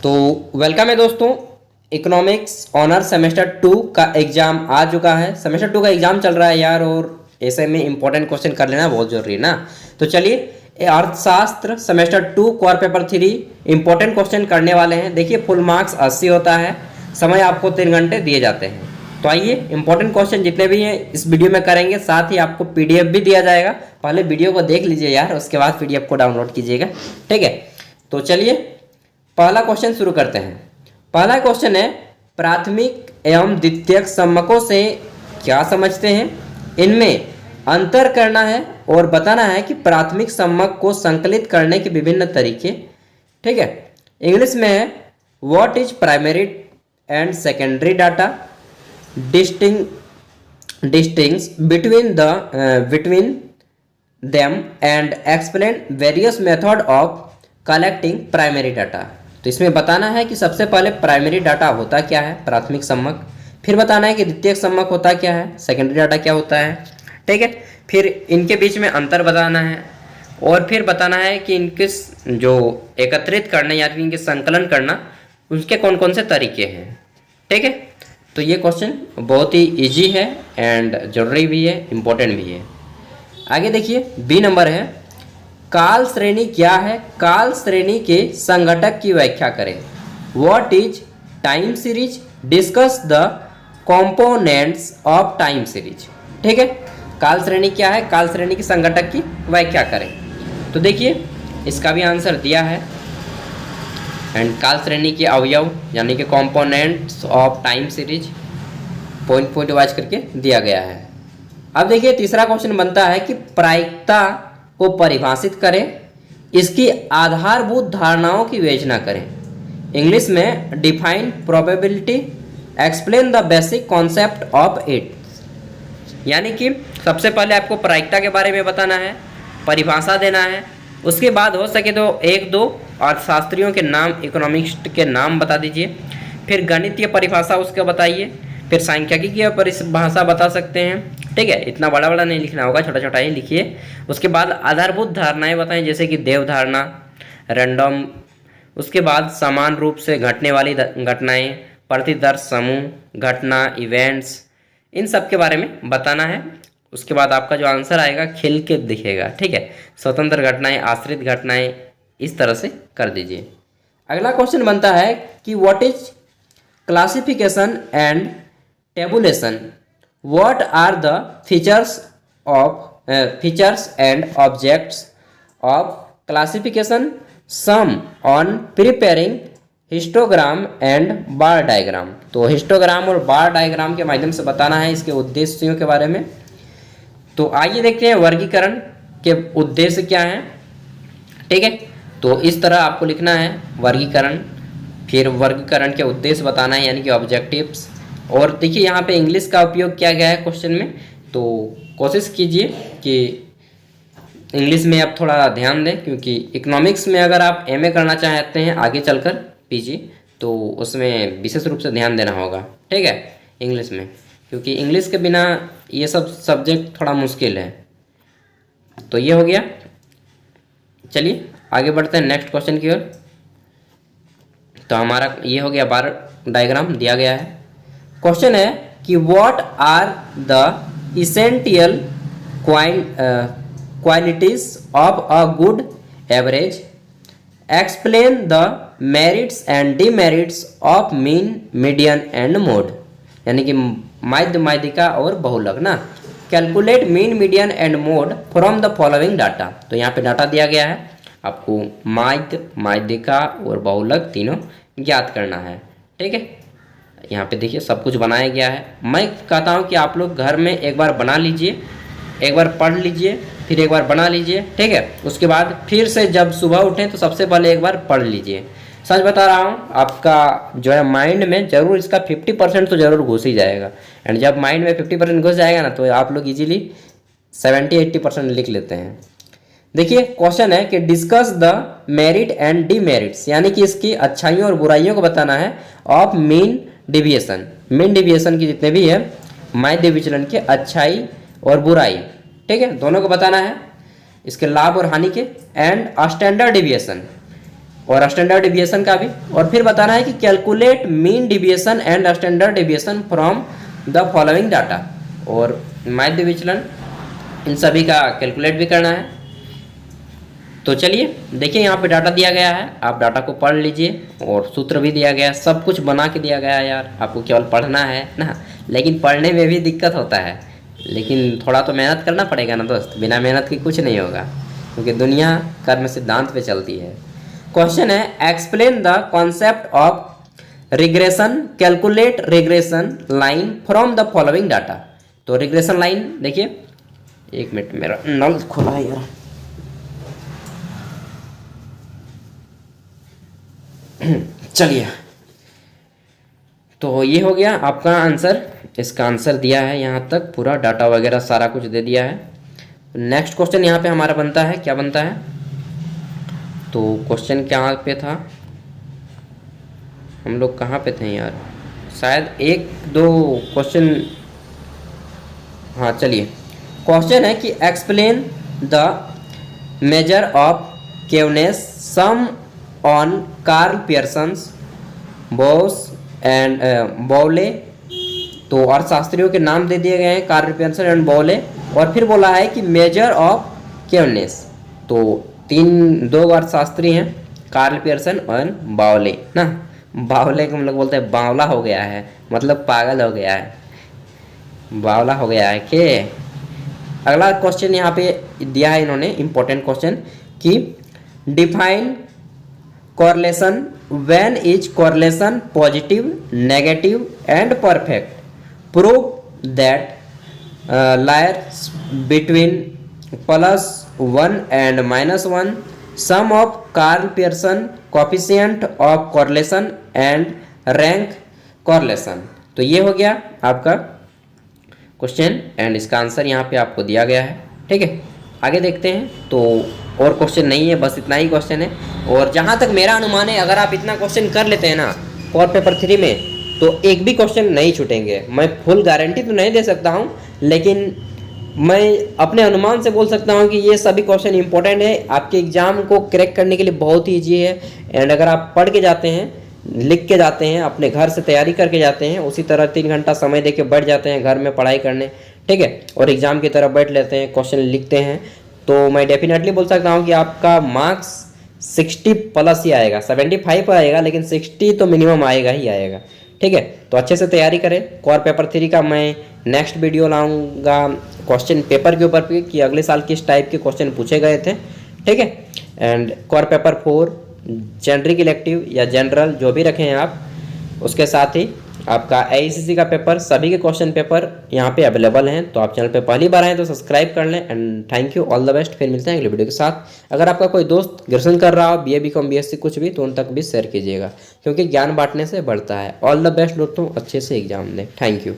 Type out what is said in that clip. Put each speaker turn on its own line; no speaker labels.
तो वेलकम है दोस्तों, इकोनॉमिक्स ऑनर सेमेस्टर 2 का एग्ज़ाम आ चुका है। सेमेस्टर 2 का एग्ज़ाम चल रहा है यार, और ऐसे में इंपॉर्टेंट क्वेश्चन कर लेना बहुत ज़रूरी है ना। तो चलिए, अर्थशास्त्र semester 2 core paper 3 important question करने वाले हैं। देखिए, फुल मार्क्स 80 होता है, समय आपको 3 घंटे दिए जाते हैं। तो आइए, इंपॉर्टेंट क्वेश्चन जितने भी हैं इस वीडियो में करेंगे, साथ ही आपको पीडीएफ भी दिया जाएगा। पहले वीडियो को देख लीजिए यार, उसके बाद पीडीएफ को डाउनलोड कीजिएगा, ठीक है। तो चलिए, पहला क्वेश्चन शुरू करते हैं। पहला क्वेश्चन है, प्राथमिक एवं द्वितीयक सम्मकों से क्या समझते हैं? इनमें अंतर करना है और बताना है कि प्राथमिक सम्मक को संकलित करने के विभिन्न तरीके, ठीक है। इंग्लिश में है, what is primary and secondary data, distinguish between them and explain various method of collecting primary data. तो इसमें बताना है कि सबसे पहले प्राइमरी डाटा होता क्या है, प्राथमिक सम्मक, फिर बताना है कि द्वितीयक सम्मक होता क्या है, सेकेंडरी डाटा क्या होता है, ठीक है। फिर इनके बीच में अंतर बताना है, और फिर बताना है कि इनके जो एकत्रित करना यानी इनके संकलन करना, उसके कौन कौन से तरीके हैं, ठीक है। तो ये क्वेश्चन बहुत ही ईजी है एंड जरूरी भी है, इम्पोर्टेंट भी है। आगे देखिए, बी नंबर है, काल श्रेणी क्या है? काल श्रेणी के संघटक की व्याख्या करें। What is time series, discuss the components of time series, ठीक है। काल श्रेणी क्या है, काल श्रेणी के संघटक की व्याख्या करें। तो देखिए, इसका भी आंसर दिया है, एंड काल श्रेणी के अवयव यानी कि components of time series point wise करके दिया गया है। अब देखिए, तीसरा क्वेश्चन बनता है कि प्रायिकता को परिभाषित करें, इसकी आधारभूत धारणाओं की विवेचना करें। इंग्लिश में define probability, explain the basic concept of it. यानी कि सबसे पहले आपको प्रायिकता के बारे में बताना है, परिभाषा देना है, उसके बाद हो सके तो एक दो अर्थशास्त्रियों के नाम, इकोनॉमिस्ट के नाम बता दीजिए, फिर गणितीय परिभाषा उसका बताइए, फिर सांख्यिकी की परिभाषा बता सकते हैं, ठीक है। इतना बड़ा बड़ा नहीं लिखना होगा, छोटा छोटा ही लिखिए। उसके बाद आधारभूत धारणाएं बताएं, जैसे कि देव धारणा, रैंडम, उसके बाद समान रूप से घटने वाली घटनाएं, प्रतिदर्श समूह, घटना, इवेंट्स, इन सब के बारे में बताना है। उसके बाद आपका जो आंसर आएगा खिल के दिखेगा, ठीक है। स्वतंत्र घटनाएं, आश्रित घटनाएं, इस तरह से कर दीजिए। अगला क्वेश्चन बनता है कि what is classification and tabulation, what are the features and objects of classification, some on preparing histogram and bar diagram। तो हिस्टोग्राम और बार डायग्राम के माध्यम से बताना है इसके उद्देश्यों के बारे में। तो आइए देखते हैं वर्गीकरण के उद्देश्य क्या हैं, ठीक है। तो इस तरह आपको लिखना है वर्गीकरण, फिर वर्गीकरण के उद्देश्य बताना है यानी कि ऑब्जेक्टिव्स। और देखिए, यहाँ पे इंग्लिश का उपयोग किया गया है क्वेश्चन में, तो कोशिश कीजिए कि इंग्लिश में आप थोड़ा ध्यान दें, क्योंकि इकोनॉमिक्स में अगर आप एमए करना चाहते हैं आगे चलकर पीजी, तो उसमें विशेष रूप से ध्यान देना होगा, ठीक है, इंग्लिश में, क्योंकि इंग्लिश के बिना ये सब सब्जेक्ट थोड़ा मुश्किल है। तो ये हो गया। चलिए आगे बढ़ते हैं नेक्स्ट क्वेश्चन की ओर। तो हमारा ये हो गया, बार डायग्राम दिया गया है। क्वेश्चन है कि what are the essential qualities of a good average, explain the merits and demerits of mean, median and mode. यानी कि माध्य, माध्यिका और बहुलक ना। Calculate mean, median and mode from the following data. तो यहाँ पे डाटा दिया गया है, आपको माध्य, माध्यिका और बहुलक तीनों ज्ञात करना है, ठीक है। यहाँ पे देखिए सब कुछ बनाया गया है। मैं कहता हूँ कि आप लोग घर में एक बार बना लीजिए, एक बार पढ़ लीजिए, फिर एक बार बना लीजिए, ठीक है। उसके बाद फिर से जब सुबह उठें तो सबसे पहले एक बार पढ़ लीजिए। सच बता रहा हूँ, आपका जो है माइंड में जरूर इसका 50% तो जरूर घुस ही जाएगा। एंड जब माइंड में 50% घुस जाएगा ना, तो आप लोग इजीली 70-80% लिख लेते हैं। देखिए क्वेश्चन है कि discuss the merit and demerits, यानी कि इसकी अच्छाइयों और बुराइयों को बताना है, of mean deviation, mean deviation की जितने भी है माध्य विचलन के अच्छाई और बुराई, ठीक है, दोनों को बताना है। इसके लाभ और हानि के, एंड स्टैंडर्ड डिविएशन, और स्टैंडर्ड डिविएशन का भी, और फिर बताना है कि calculate mean deviation and standard deviation from the following data, और माध्य विचलन इन सभी का कैलकुलेट भी करना है। तो चलिए देखिए यहाँ पे डाटा दिया गया है, आप डाटा को पढ़ लीजिए, और सूत्र भी दिया गया है, सब कुछ बना के दिया गया है यार, आपको केवल पढ़ना है ना। लेकिन पढ़ने में भी दिक्कत होता है, लेकिन थोड़ा तो मेहनत करना पड़ेगा ना दोस्त, बिना मेहनत के कुछ नहीं होगा, क्योंकि दुनिया कर्म सिद्धांत पे चलती है। क्वेश्चन है explain the concept of regression, calculate regression line from the following data. तो रिग्रेशन लाइन देखिए, एक मिनट मेरा नल खुला है यार, चलिए। तो ये हो गया आपका आंसर, इसका आंसर दिया है यहाँ तक, पूरा डाटा वगैरह सारा कुछ दे दिया है। नेक्स्ट क्वेश्चन यहाँ पे हमारा बनता है, क्या बनता है, तो क्वेश्चन क्या पे था, हम लोग कहाँ पे थे यार, शायद एक दो क्वेश्चन, हाँ चलिए। क्वेश्चन है कि explain the measure of skewness some on Karl Pearson's Bose and Bowley. तो अर्थशास्त्रियों के नाम दे दिए गए हैं, कार्ल पियर्सन एंड बॉले, और फिर बोला है कि मेजर ऑफ केवनेस। तो दो अर्थशास्त्री हैं, कार्ल पियर्सन और बावले ना। बावले को हम लोग बोलते हैं बावला हो गया है, मतलब पागल हो गया है, बावला हो गया है के। अगला क्वेश्चन यहाँ पे दिया है इन्होंने, इंपॉर्टेंट क्वेश्चन, कि define correlation when is correlation positive, negative and perfect, prove that lies between +1 and -1, sum of Karl Pearson coefficient of correlation and rank correlation। तो ये हो गया आपका क्वेश्चन, एंड इसका आंसर यहाँ पे आपको दिया गया है। ठीक है, आगे देखते हैं। तो और क्वेश्चन नहीं है, बस इतना ही क्वेश्चन है। और जहाँ तक मेरा अनुमान है, अगर आप इतना क्वेश्चन कर लेते हैं ना कोर पेपर 3 में, तो एक भी क्वेश्चन नहीं छूटेंगे। मैं फुल गारंटी तो नहीं दे सकता हूँ, लेकिन मैं अपने अनुमान से बोल सकता हूँ कि ये सभी क्वेश्चन इंपॉर्टेंट है, आपके एग्जाम को क्रैक करने के लिए बहुत ही ईजी है। एंड अगर आप पढ़ के जाते हैं, लिख के जाते हैं, अपने घर से तैयारी करके जाते हैं, उसी तरह 3 घंटा समय दे के बैठ जाते हैं घर में पढ़ाई करने, ठीक है, और एग्जाम की तरह बैठ लेते हैं, क्वेश्चन लिखते हैं, तो मैं डेफिनेटली बोल सकता हूँ कि आपका मार्क्स 60+ ही आएगा, 75 आएगा, लेकिन 60 तो मिनिमम आएगा ही आएगा। ठीक है, तो अच्छे से तैयारी करें। कोर पेपर 3 का मैं नेक्स्ट वीडियो लाऊंगा क्वेश्चन पेपर के ऊपर भी, कि अगले साल किस टाइप के क्वेश्चन पूछे गए थे। ठीक है, and core paper 4 generic elective या जनरल जो भी रखें आप, उसके साथ ही आपका AICC का पेपर, सभी के क्वेश्चन पेपर यहाँ पे अवेलेबल हैं। तो आप चैनल पे पहली बार आए तो सब्सक्राइब कर लें, and thank you, all the best. फिर मिलते हैं अगले वीडियो के साथ। अगर आपका कोई दोस्त ग्रेजुएशन कर रहा हो, BA BCom BSc कुछ भी, तो उन तक भी शेयर कीजिएगा, क्योंकि ज्ञान बांटने से बढ़ता है। ऑल द बेस्ट दोस्तों, अच्छे से एग्जाम दें। Thank you.